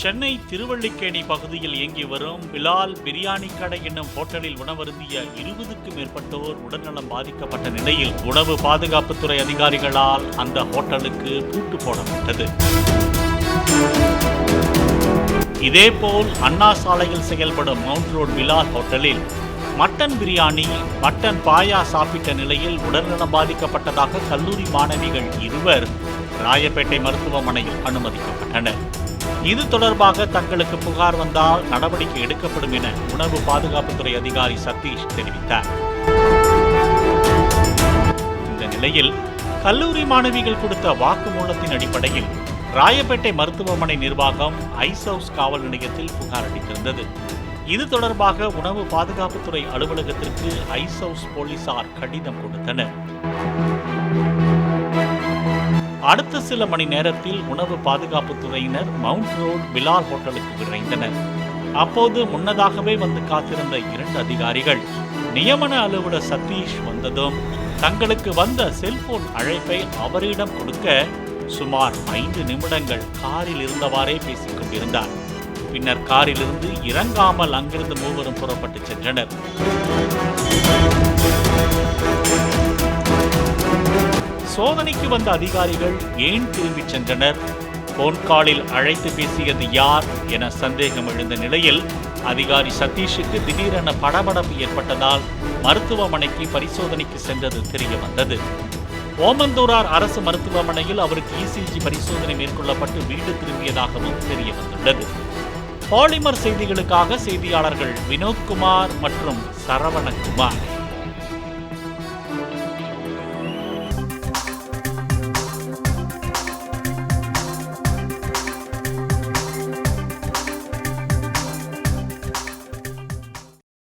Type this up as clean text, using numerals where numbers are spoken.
சென்னை திருவல்லிக்கேணி பகுதியில் இயங்கி வரும் பிலால் பிரியாணி கடை என்னும் ஹோட்டலில் உணவருந்திய 20க்கும் மேற்பட்டோர் உடல்நலம் பாதிக்கப்பட்ட நிலையில் உணவு பாதுகாப்புத்துறை அதிகாரிகளால் அந்த ஹோட்டலுக்கு பூட்டு போடப்பட்டது. இதேபோல் அண்ணா சாலையில் செயல்படும் மவுண்ட் ரோட் பிலால் ஹோட்டலில் மட்டன் பிரியாணி, மட்டன் பாயா சாப்பிட்ட நிலையில் உடல்நலம் பாதிக்கப்பட்டதாக கல்லூரி மாணவிகள் 2 ராயப்பேட்டை மருத்துவமனையில் அனுமதிக்கப்பட்டனர். இது தொடர்பாக தங்களுக்கு புகார் வந்தால் நடவடிக்கை எடுக்கப்படும் என உணவு பாதுகாப்புத்துறை அதிகாரி சதீஷ் தெரிவித்தார். இந்த நிலையில் கல்லூரி மாணவிகள் கொடுத்த வாக்குமூலத்தின் அடிப்படையில் ராயப்பேட்டை மருத்துவமனை நிர்வாகம் ஐஸ் ஹவுஸ் காவல் நிலையத்தில் புகார் அளித்திருந்தது. இது தொடர்பாக உணவு பாதுகாப்புத்துறை அலுவலகத்திற்கு ஐஸ் ஹவுஸ் போலீசார் கடிதம் கொடுத்தனர். அடுத்த சில மணி நேரத்தில் உணவு பாதுகாப்புத்துறையினர் மவுண்ட் ரோட் பிலால் ஹோட்டலுக்கு விரைந்தனர். அப்போது முன்னதாகவே வந்து காத்திருந்த 2 அதிகாரிகள் நியமன அலுவலர் சதீஷ் வந்ததும் தங்களுக்கு வந்த செல்போன் அழைப்பை அவரிடம் கொடுக்க சுமார் 5 நிமிடங்கள் காரில் இருந்தவாறே பேசிக் கொண்டிருந்தார். பின்னர் காரிலிருந்து இறங்காமல் அங்கிருந்து மூவரும் புறப்பட்டு சென்றனர். சோதனைக்கு வந்த அதிகாரிகள் ஏன் திரும்பிச் சென்றனர், போன் காலில் அழைத்து பேசியது யார் என சந்தேகம் எழுந்த நிலையில் அதிகாரி சதீஷுக்கு திடீரென படபடப்பு ஏற்பட்டதால் மருத்துவமனைக்கு பரிசோதனைக்கு சென்றது தெரிய வந்தது. ஓமந்தூரார் அரசு மருத்துவமனையில் அவருக்கு இசிஜி பரிசோதனை மேற்கொள்ளப்பட்டு வீடு திரும்பியதாகவும் தெரிய வந்துள்ளது. பாலிமர் செய்திகளுக்காக செய்தியாளர்கள் வினோத்குமார் மற்றும் சரவணகுமார்.